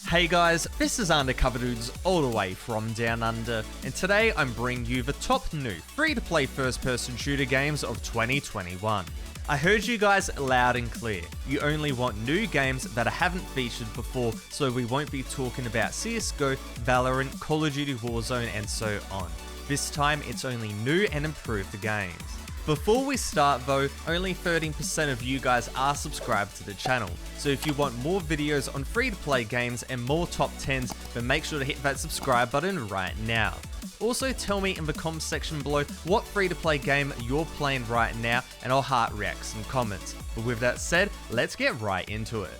Hey guys, this is Undercover Dudes all the way from Down Under, and today I'm bringing you the top new free-to-play first-person shooter games of 2021. I heard you guys loud and clear. You only want new games that I haven't featured before, so we won't be talking about CSGO, Valorant, Call of Duty Warzone, and so on. This time it's only new and improved games. Before we start though, only 13% of you guys are subscribed to the channel, so if you want more videos on free-to-play games and more top 10s, then make sure to hit that subscribe button right now. Also tell me in the comments section below what free-to-play game you're playing right now, and I'll heart reacts and comments. But with that said, let's get right into it.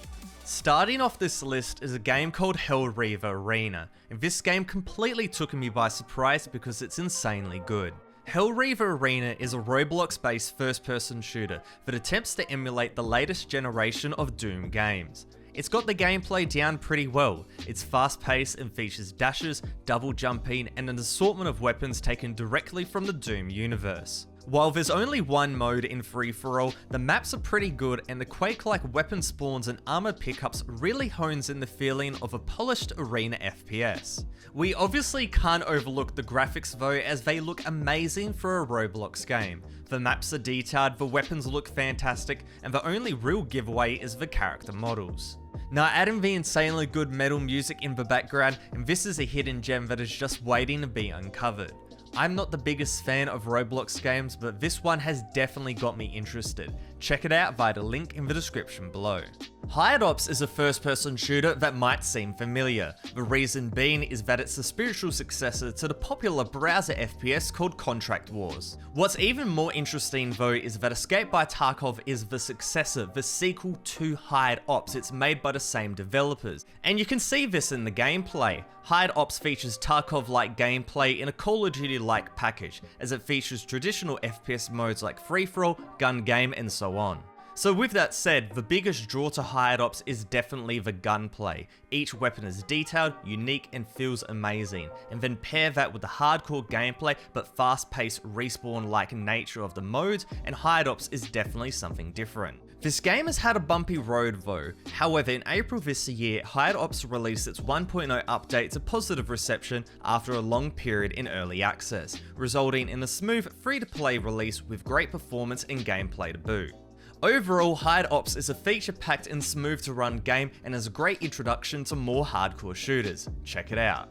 Starting off this list is a game called Hellreaver Arena, and this game completely took me by surprise because it's insanely good. Hellreaver Arena is a Roblox-based first-person shooter that attempts to emulate the latest generation of Doom games. It's got the gameplay down pretty well. It's fast-paced and features dashes, double jumping, and an assortment of weapons taken directly from the Doom universe. While there's only one mode in free-for-all, the maps are pretty good and the Quake-like weapon spawns and armor pickups really hones in the feeling of a polished arena FPS. We obviously can't overlook the graphics though, as they look amazing for a Roblox game. The maps are detailed, the weapons look fantastic, and the only real giveaway is the character models. Now adding the insanely good metal music in the background, and this is a hidden gem that is just waiting to be uncovered. I'm not the biggest fan of Roblox games, but this one has definitely got me interested. Check it out via the link in the description below. Hired Ops is a first-person shooter that might seem familiar. The reason being is that it's a spiritual successor to the popular browser FPS called Contract Wars. What's even more interesting though is that Escape by Tarkov is the successor, the sequel to Hired Ops. It's made by the same developers. And you can see this in the gameplay. Hired Ops features Tarkov-like gameplay in a Call of Duty-like package, as it features traditional FPS modes like free-for-all, gun game, and so on. So with that said, the biggest draw to Hired Ops is definitely the gunplay. Each weapon is detailed, unique, and feels amazing, and then pair that with the hardcore gameplay but fast-paced respawn-like nature of the modes, and Hired Ops is definitely something different. This game has had a bumpy road though. However, in April this year, Hired Ops released its 1.0 update to positive reception after a long period in early access, resulting in a smooth free-to-play release with great performance and gameplay to boot. Overall, Hired Ops is a feature-packed and smooth-to-run game and is a great introduction to more hardcore shooters. Check it out.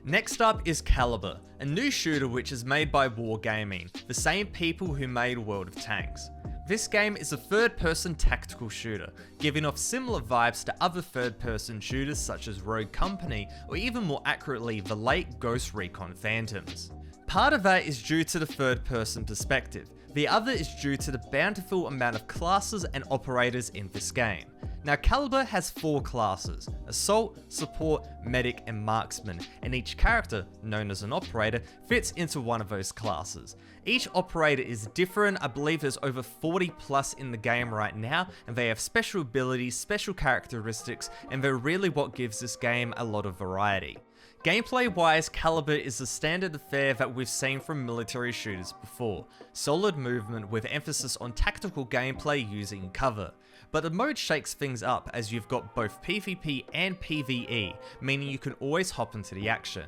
Next up is Caliber, a new shooter which is made by Wargaming, the same people who made World of Tanks. This game is a third-person tactical shooter, giving off similar vibes to other third-person shooters such as Rogue Company, or even more accurately, the late Ghost Recon Phantoms. Part of that is due to the third-person perspective. The other is due to the bountiful amount of classes and operators in this game. Now Caliber has 4 classes: Assault, Support, Medic, and Marksman, and each character, known as an operator, fits into one of those classes. Each operator is different. I believe there's over 40 plus in the game right now, and they have special abilities, special characteristics, and they're really what gives this game a lot of variety. Gameplay wise, Caliber is the standard affair that we've seen from military shooters before. Solid movement with emphasis on tactical gameplay using cover. But the mode shakes things up as you've got both PvP and PvE, meaning you can always hop into the action.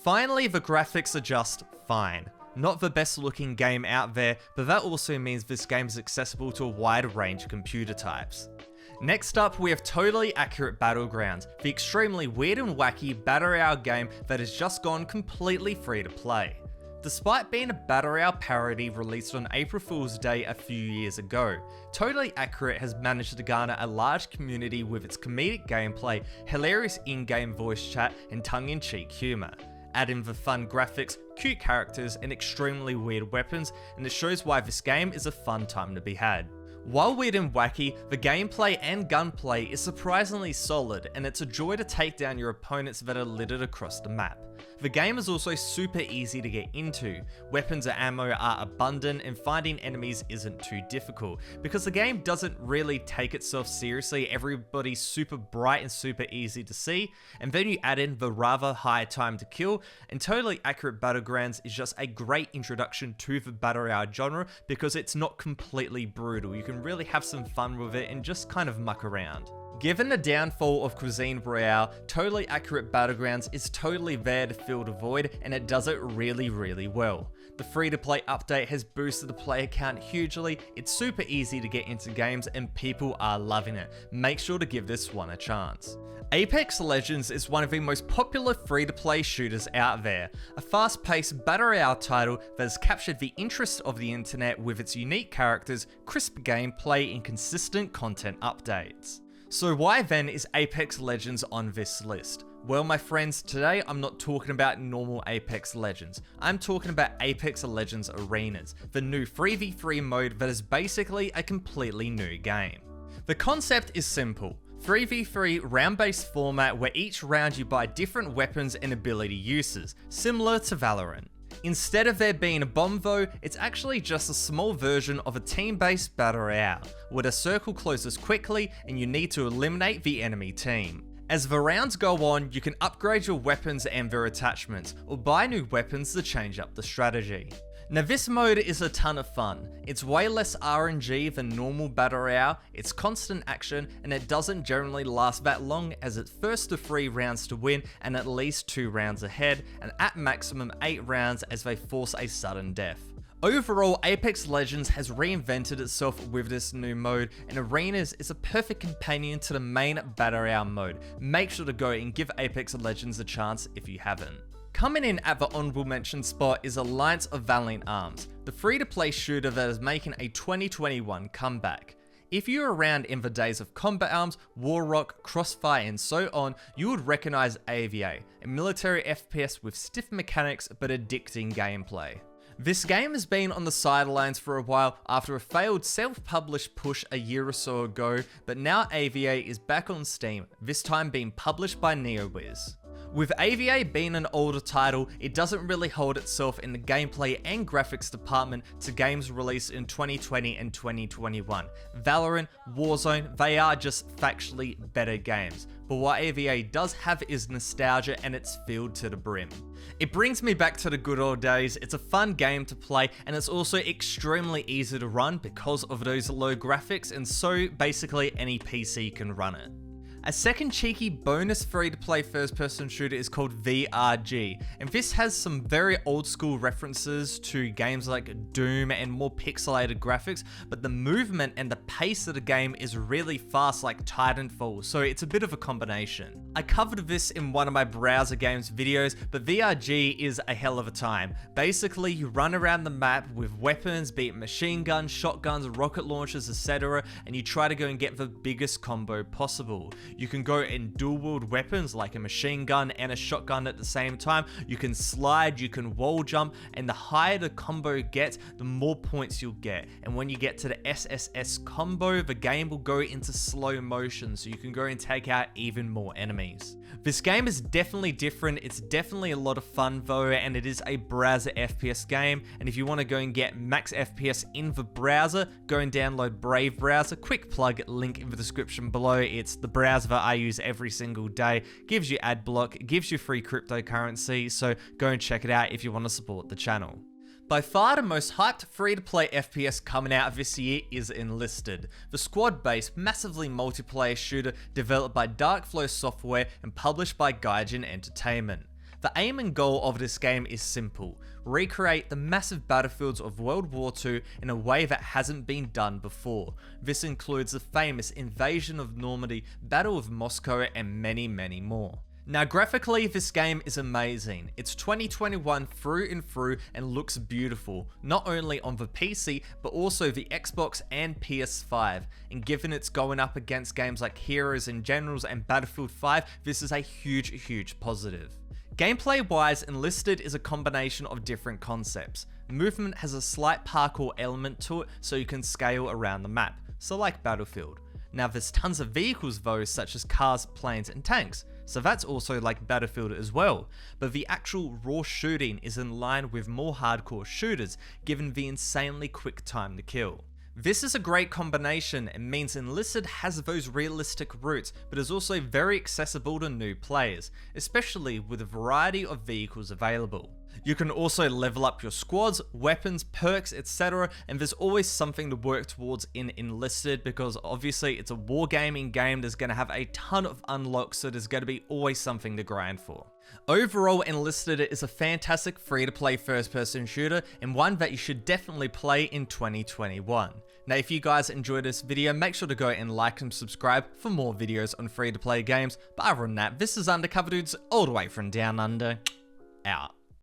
Finally, the graphics are just fine. Not the best looking game out there, but that also means this game is accessible to a wide range of computer types. Next up, we have Totally Accurate Battlegrounds, the extremely weird and wacky Battle Royale game that has just gone completely free to play. Despite being a Battle Royale parody released on April Fool's Day a few years ago, Totally Accurate has managed to garner a large community with its comedic gameplay, hilarious in-game voice chat, and tongue-in-cheek humour. Add in the fun graphics, cute characters, and extremely weird weapons, and it shows why this game is a fun time to be had. While weird and wacky, the gameplay and gunplay is surprisingly solid, and it's a joy to take down your opponents that are littered across the map. The game is also super easy to get into. Weapons and ammo are abundant, and finding enemies isn't too difficult, because the game doesn't really take itself seriously. Everybody's super bright and super easy to see, and then you add in the rather high time to kill, and Totally Accurate Battlegrounds is just a great introduction to the Battle Royale genre because it's not completely brutal. You can really have some fun with it and just kind of muck around. Given the downfall of Cuisine Royale, totally accurate Battlegrounds is totally there to fill the void, and it does it really, really well. The free-to-play update has boosted the player count hugely, it's super easy to get into games, and people are loving it. Make sure to give this one a chance. Apex Legends is one of the most popular free-to-play shooters out there, a fast-paced battle royale title that has captured the interest of the internet with its unique characters, crisp gameplay, and consistent content updates. So why then is Apex Legends on this list? Well, my friends, today I'm not talking about normal Apex Legends. I'm talking about Apex Legends Arenas, the new 3v3 mode that is basically a completely new game. The concept is simple. 3v3 round-based format where each round you buy different weapons and ability uses, similar to Valorant. Instead of there being a bomb though, it's actually just a small version of a team-based battle royale, where the circle closes quickly and you need to eliminate the enemy team. As the rounds go on, you can upgrade your weapons and their attachments, or buy new weapons to change up the strategy. Now this mode is a ton of fun. It's way less RNG than normal battle royale, it's constant action, and it doesn't generally last that long as it's first to 3 rounds to win and at least 2 rounds ahead, and at maximum 8 rounds as they force a sudden death. Overall, Apex Legends has reinvented itself with this new mode, and Arenas is a perfect companion to the main battle royale mode. Make sure to go and give Apex Legends a chance if you haven't. Coming in at the honorable mention spot is Alliance of Valiant Arms, the free-to-play shooter that is making a 2021 comeback. If you're around in the days of Combat Arms, Warrock, Crossfire and so on, you would recognize AVA, a military FPS with stiff mechanics but addicting gameplay. This game has been on the sidelines for a while after a failed self-published push a year or so ago, but now AVA is back on Steam, this time being published by NeoWiz. With AVA being an older title, it doesn't really hold itself in the gameplay and graphics department to games released in 2020 and 2021. Valorant, Warzone, they are just factually better games. But what AVA does have is nostalgia, and it's filled to the brim. It brings me back to the good old days, it's a fun game to play, and it's also extremely easy to run because of those low graphics, and so basically any PC can run it. A second cheeky bonus free-to-play first-person shooter is called VRG, and this has some very old-school references to games like Doom and more pixelated graphics, but the movement and the pace of the game is really fast like Titanfall, so it's a bit of a combination. I covered this in one of my browser games videos, but VRG is a hell of a time. Basically, you run around the map with weapons, be it machine guns, shotguns, rocket launchers, etc., and you try to go and get the biggest combo possible. You can go and dual wield weapons like a machine gun and a shotgun at the same time. You can slide, you can wall jump, and the higher the combo gets, the more points you'll get. And when you get to the SSS combo, the game will go into slow motion, so you can go and take out even more enemies. This game is definitely different, it's definitely a lot of fun though, and it is a browser FPS game, and if you want to go and get max FPS in the browser, go and download Brave Browser. Quick plug, link in the description below. It's the browser that I use every single day, gives you ad block, gives you free cryptocurrency, so go and check it out if you want to support the channel. By far the most hyped free-to-play FPS coming out this year is Enlisted, the squad-based, massively multiplayer shooter developed by Darkflow Software and published by Gaijin Entertainment. The aim and goal of this game is simple: recreate the massive battlefields of World War II in a way that hasn't been done before. This includes the famous Invasion of Normandy, Battle of Moscow, and many, many more. Now graphically, this game is amazing. It's 2021 through and through and looks beautiful, not only on the PC, but also the Xbox and PS5. And given it's going up against games like Heroes and Generals and Battlefield 5, this is a huge positive. Gameplay wise, Enlisted is a combination of different concepts. Movement has a slight parkour element to it, so you can scale around the map, so like Battlefield. Now there's tons of vehicles though, such as cars, planes and tanks, so that's also like Battlefield as well, but the actual raw shooting is in line with more hardcore shooters, given the insanely quick time to kill. This is a great combination and means Enlisted has those realistic roots, but is also very accessible to new players, especially with a variety of vehicles available. You can also level up your squads, weapons, perks, etc. And there's always something to work towards in Enlisted because obviously it's a wargaming game. There's going to have a ton of unlocks, so there's going to be always something to grind for. Overall, Enlisted is a fantastic free-to-play first-person shooter and one that you should definitely play in 2021. Now, if you guys enjoyed this video, make sure to go and like and subscribe for more videos on free-to-play games. But other than that, this is Undercover Dudes all the way from Down Under, out.